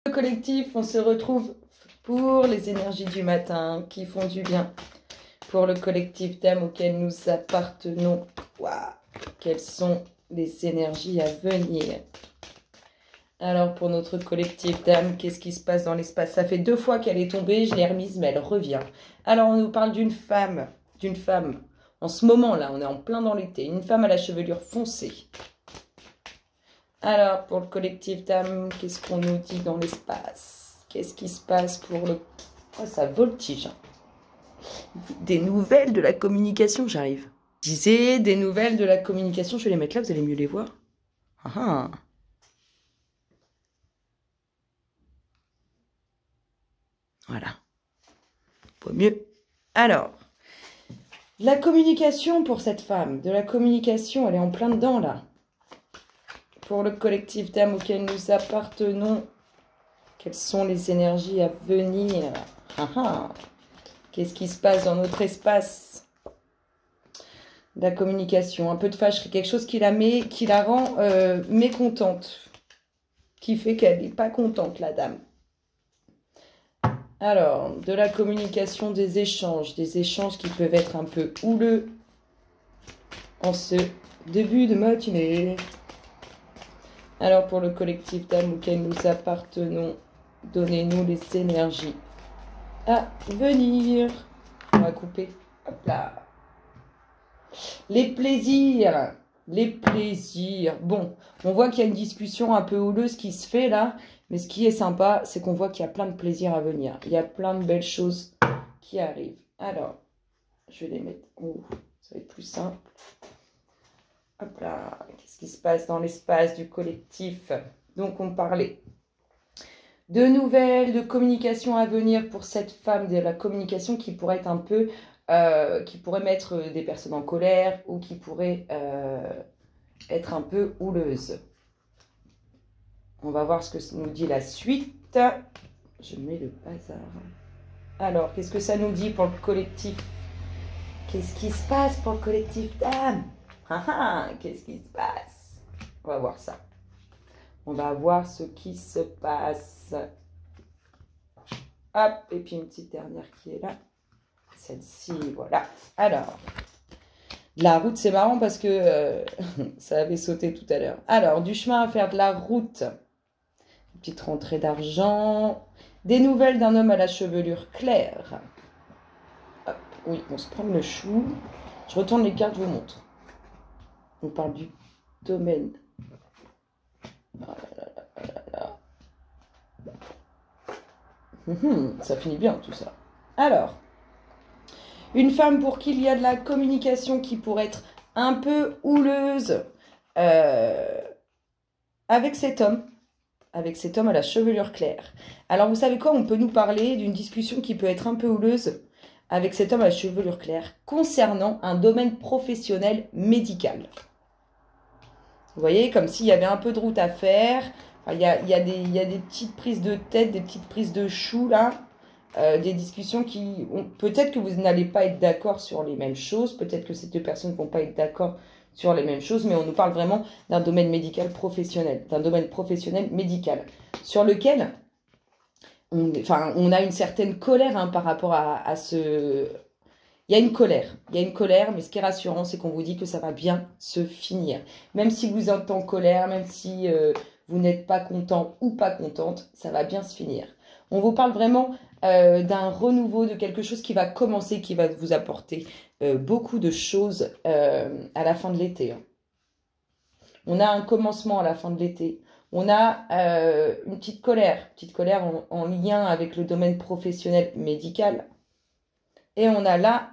Le collectif, on se retrouve pour les énergies du matin qui font du bien. Pour le collectif d'âmes auquel nous appartenons. Waouh, quelles sont les énergies à venir? Alors pour notre collectif d'âmes, qu'est-ce qui se passe dans l'espace? Ça fait 2 fois qu'elle est tombée, je l'ai remise, mais elle revient. Alors on nous parle d'une femme. En ce moment-là, on est en plein dans l'été. Une femme à la chevelure foncée. Alors, pour le collectif d'âmes, qu'est-ce qu'on nous dit dans l'espace? Qu'est-ce qui se passe pour le... Oh, ça voltige. Des nouvelles de la communication, j'arrive. Je disais, des nouvelles de la communication, je vais les mettre là, vous allez mieux les voir. Ah ah. Voilà. Pas mieux. Alors, la communication pour cette femme, de la communication, elle est en plein dedans, là. Pour le collectif d'âmes auquel nous appartenons, quelles sont les énergies à venir? Ah ah. Qu'est-ce qui se passe dans notre espace? La communication, un peu de fâcherie, quelque chose qui la rend mécontente, qui fait qu'elle n'est pas contente, la dame. Alors, de la communication, des échanges qui peuvent être un peu houleux en ce début de matinée. Alors, pour le collectif d'âmes auquel nous appartenons, donnez-nous les énergies à venir. On va couper. Hop là. Les plaisirs. Bon, on voit qu'il y a une discussion un peu houleuse qui se fait là. Mais ce qui est sympa, c'est qu'on voit qu'il y a plein de plaisirs à venir. Il y a plein de belles choses qui arrivent. Alors, je vais les mettre... Oh, ça va être plus simple. Hop là. Qu'est-ce qui se passe dans l'espace du collectif? Donc, on parlait de nouvelles, de communication à venir pour cette femme, de la communication qui pourrait être un peu... qui pourrait mettre des personnes en colère ou qui pourrait être un peu houleuse. On va voir ce que nous dit la suite. Je mets le bazar. Alors, qu'est-ce que ça nous dit pour le collectif? Qu'est-ce qui se passe pour le collectif d'âmes? Qu'est-ce qui se passe? On va voir ça. On va voir ce qui se passe. Hop, et puis une petite dernière qui est là. Celle-ci, voilà. Alors, la route, c'est marrant parce que ça avait sauté tout à l'heure. Alors, du chemin à faire de la route. Une petite rentrée d'argent. Des nouvelles d'un homme à la chevelure claire. Hop, oui, on se prend le chou. Je retourne les cartes, je vous montre. On parle du domaine. Oh là là. Ça finit bien tout ça. Alors, une femme pour qui il y a de la communication qui pourrait être un peu houleuse avec cet homme à la chevelure claire. Alors, vous savez quoi? On peut nous parler d'une discussion qui peut être un peu houleuse avec cet homme à la chevelure claire concernant un domaine professionnel médical. Vous voyez, comme s'il y avait un peu de route à faire. Enfin, il y a des petites prises de tête, des petites prises de chou, là. Des discussions qui... Peut-être que vous n'allez pas être d'accord sur les mêmes choses. Peut-être que ces 2 personnes ne vont pas être d'accord sur les mêmes choses. Mais on nous parle vraiment d'un domaine médical professionnel. D'un domaine professionnel médical. Sur lequel on a une certaine colère hein, par rapport à ce... Il y a une colère, mais ce qui est rassurant, c'est qu'on vous dit que ça va bien se finir. Même si vous êtes en colère, même si vous n'êtes pas content ou pas contente, ça va bien se finir. On vous parle vraiment d'un renouveau, de quelque chose qui va commencer, qui va vous apporter beaucoup de choses à la fin de l'été. Hein. On a un commencement à la fin de l'été. On a une petite colère en lien avec le domaine professionnel médical. Et on a là,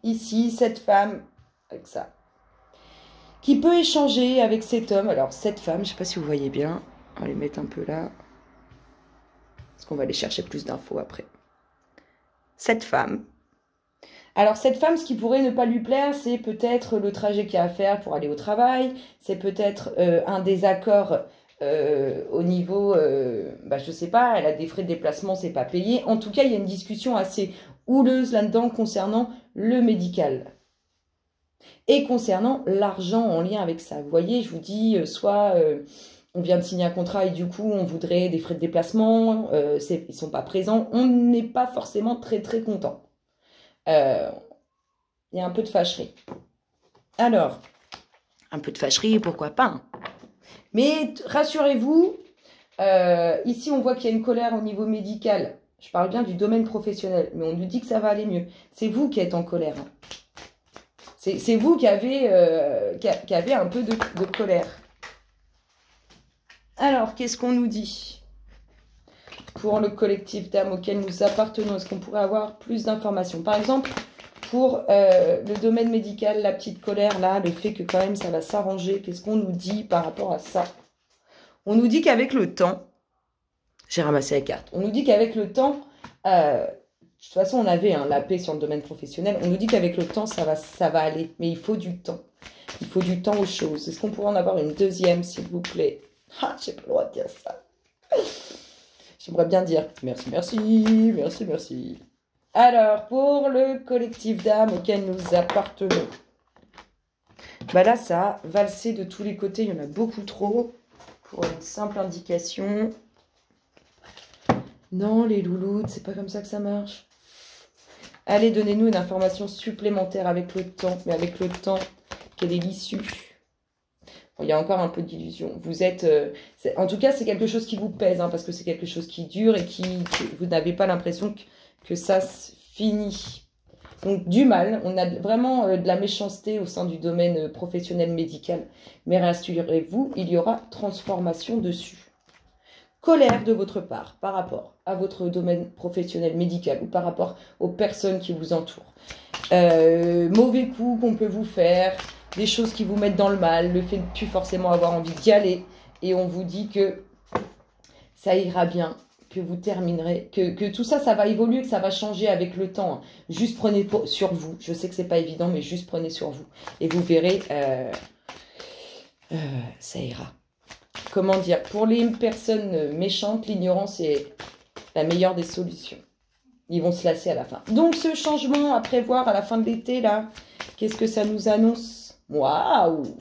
ici, cette femme, avec ça, qui peut échanger avec cet homme. Alors, cette femme, je ne sais pas si vous voyez bien, on va les mettre un peu là, parce qu'on va aller chercher plus d'infos après. Cette femme. Alors, cette femme, ce qui pourrait ne pas lui plaire, c'est peut-être le trajet qu'il y a à faire pour aller au travail, c'est peut-être un désaccord au niveau, je sais pas, elle a des frais de déplacement, c'est pas payé. En tout cas, il y a une discussion assez houleuse là-dedans concernant le médical. Et concernant l'argent en lien avec ça. Vous voyez, je vous dis, soit on vient de signer un contrat et du coup, on voudrait des frais de déplacement, ils ne sont pas présents. On n'est pas forcément très, très content. Il y a un peu de fâcherie. Alors, un peu de fâcherie, pourquoi pas, hein. Mais rassurez-vous, ici, on voit qu'il y a une colère au niveau médical. Je parle bien du domaine professionnel, mais on nous dit que ça va aller mieux. C'est vous qui êtes en colère, hein. C'est vous qui avez un peu de colère. Alors, qu'est-ce qu'on nous dit pour le collectif d'âmes auquel nous appartenons? Est-ce qu'on pourrait avoir plus d'informations? Par exemple, pour le domaine médical, la petite colère, là, le fait que quand même ça va s'arranger, qu'est-ce qu'on nous dit par rapport à ça? On nous dit qu'avec le temps, j'ai ramassé la carte, on nous dit qu'avec le temps, de toute façon on avait la paix sur le domaine professionnel, on nous dit qu'avec le temps ça va aller, mais il faut du temps. Il faut du temps aux choses. Est-ce qu'on pourrait en avoir une deuxième, s'il vous plaît? Ah, j'ai pas le droit de dire ça. J'aimerais bien dire merci, merci, merci, merci. Alors, pour le collectif d'âmes auquel nous appartenons, bah là, ça a valsé de tous les côtés. Il y en a beaucoup trop. Pour une simple indication. Non, les louloutes, c'est pas comme ça que ça marche. Allez, donnez-nous une information supplémentaire avec le temps. Mais avec le temps, quelle est l'issue? Bon, il y a encore un peu d'illusion. Vous êtes... en tout cas, c'est quelque chose qui vous pèse, hein, parce que c'est quelque chose qui dure et vous n'avez pas l'impression que ça se finit. Donc, du mal. On a vraiment de la méchanceté au sein du domaine professionnel médical. Mais rassurez-vous, il y aura transformation dessus. Colère de votre part par rapport à votre domaine professionnel médical ou par rapport aux personnes qui vous entourent. Mauvais coups qu'on peut vous faire, des choses qui vous mettent dans le mal, le fait de ne plus forcément avoir envie d'y aller. Et on vous dit que ça ira bien, que vous terminerez, que tout ça, ça va évoluer, que ça va changer avec le temps. Juste prenez sur vous. Je sais que c'est pas évident, mais juste prenez sur vous. Et vous verrez, ça ira. Comment dire, pour les personnes méchantes, l'ignorance est la meilleure des solutions. Ils vont se lasser à la fin. Donc, ce changement à prévoir à la fin de l'été, là, qu'est-ce que ça nous annonce? Waouh!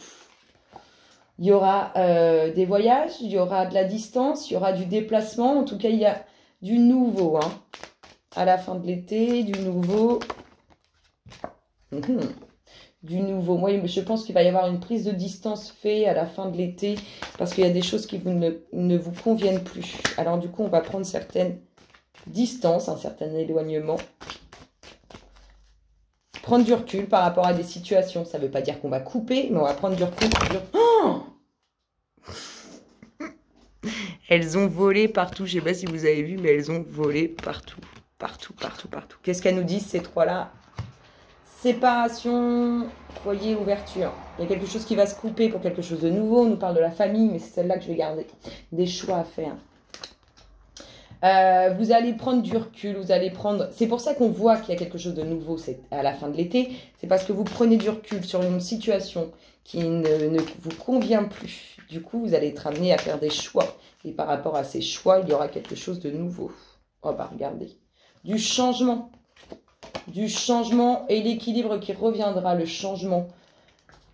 Il y aura des voyages, il y aura de la distance, il y aura du déplacement. En tout cas, il y a du nouveau, hein. À la fin de l'été, du nouveau. Du nouveau. Moi, je pense qu'il va y avoir une prise de distance faite à la fin de l'été parce qu'il y a des choses qui ne vous conviennent plus. Alors, du coup, on va prendre certaines distances, un certain éloignement. Prendre du recul par rapport à des situations. Ça ne veut pas dire qu'on va couper, mais on va prendre du recul. Oh, elles ont volé partout. Je ne sais pas si vous avez vu, mais elles ont volé partout. Partout, partout, partout. Qu'est-ce qu'elles nous disent, ces trois-là? Séparation, foyer, ouverture. Il y a quelque chose qui va se couper pour quelque chose de nouveau. On nous parle de la famille, mais c'est celle-là que je vais garder. Des choix à faire. Vous allez prendre du recul, vous allez prendre... C'est pour ça qu'on voit qu'il y a quelque chose de nouveau à la fin de l'été. C'est parce que vous prenez du recul sur une situation qui ne vous convient plus. Du coup, vous allez être amené à faire des choix. Et par rapport à ces choix, il y aura quelque chose de nouveau. Oh bah regardez. Du changement. Du changement et l'équilibre qui reviendra. Le changement.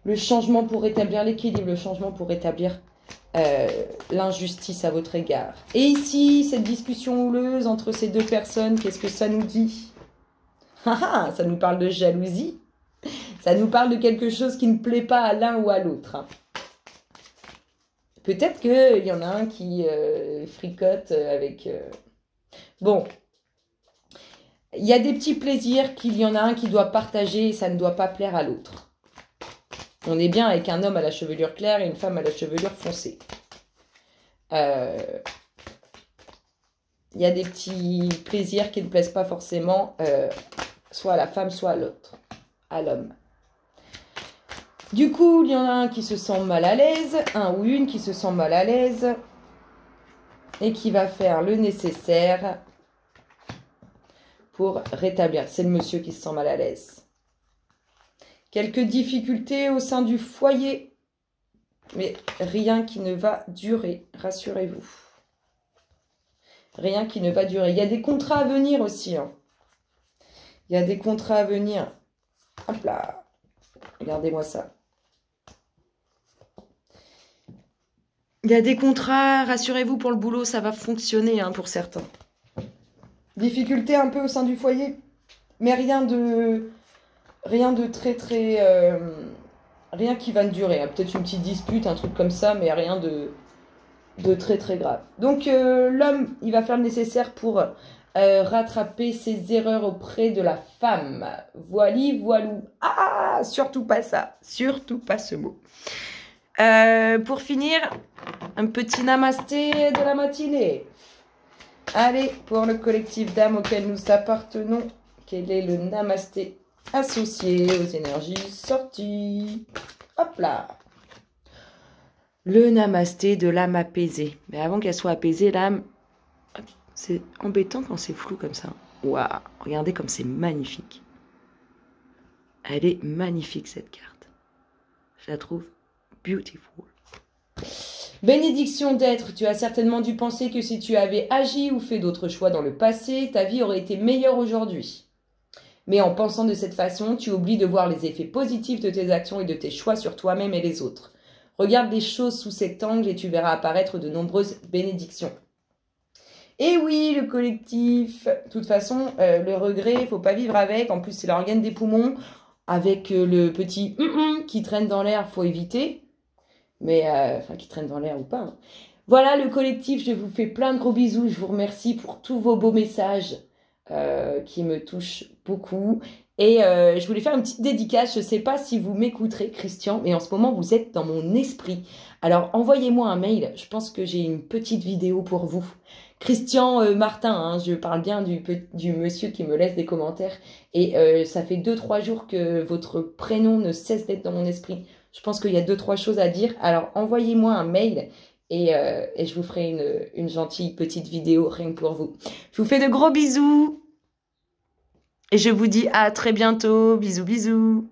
Le changement pour rétablir l'équilibre. Le changement pour rétablir... l'injustice à votre égard. Et ici, cette discussion houleuse entre ces deux personnes, qu'est-ce que ça nous dit? Ça nous parle de jalousie. Ça nous parle de quelque chose qui ne plaît pas à l'un ou à l'autre. Peut-être qu'il y en a un qui fricote avec... Bon. Il y a des petits plaisirs qu'il y en a un qui doit partager et ça ne doit pas plaire à l'autre. On est bien avec un homme à la chevelure claire et une femme à la chevelure foncée. Il y a des petits plaisirs qui ne plaisent pas forcément, soit à la femme, soit à l'autre, à l'homme. Du coup, il y en a un qui se sent mal à l'aise, un ou une qui se sent mal à l'aise, et qui va faire le nécessaire pour rétablir. C'est le monsieur qui se sent mal à l'aise. Quelques difficultés au sein du foyer, mais rien qui ne va durer, rassurez-vous. Rien qui ne va durer. Il y a des contrats à venir aussi. Hein. Il y a des contrats à venir. Hop là. Regardez-moi ça. Il y a des contrats, rassurez-vous, pour le boulot, ça va fonctionner hein, pour certains. Difficulté un peu au sein du foyer, mais rien de très rien qui va durer. Hein. Peut-être une petite dispute, un truc comme ça, mais rien de très très grave. Donc l'homme, il va faire le nécessaire pour rattraper ses erreurs auprès de la femme. Voili, voilou. Ah, surtout pas ça. Surtout pas ce mot. Pour finir, un petit namasté de la matinée. Allez, pour le collectif d'âmes auquel nous appartenons, quel est le namasté associé aux énergies sorties? Hop là! Le namasté de l'âme apaisée. Mais avant qu'elle soit apaisée, l'âme, c'est embêtant quand c'est flou comme ça. Waouh! Regardez comme c'est magnifique. Elle est magnifique cette carte. Je la trouve beautiful. Bénédiction d'être, tu as certainement dû penser que si tu avais agi ou fait d'autres choix dans le passé, ta vie aurait été meilleure aujourd'hui. Mais en pensant de cette façon, tu oublies de voir les effets positifs de tes actions et de tes choix sur toi-même et les autres. Regarde les choses sous cet angle et tu verras apparaître de nombreuses bénédictions. Et oui, le collectif, de toute façon, le regret, il ne faut pas vivre avec. En plus, c'est l'organe des poumons. Avec le petit qui traîne dans l'air, il faut éviter. Mais, enfin, qui traîne dans l'air ou pas. Hein. Voilà le collectif, je vous fais plein de gros bisous. Je vous remercie pour tous vos beaux messages qui me touchent beaucoup. Et je voulais faire une petite dédicace. Je ne sais pas si vous m'écouterez, Christian, mais en ce moment, vous êtes dans mon esprit. Alors, envoyez-moi un mail. Je pense que j'ai une petite vidéo pour vous. Christian Martin, hein, je parle bien du monsieur qui me laisse des commentaires. Et ça fait 2-3 jours que votre prénom ne cesse d'être dans mon esprit. Je pense qu'il y a 2-3 choses à dire. Alors, envoyez-moi un mail et je vous ferai une gentille petite vidéo rien que pour vous. Je vous fais de gros bisous. Et je vous dis à très bientôt. Bisous, bisous.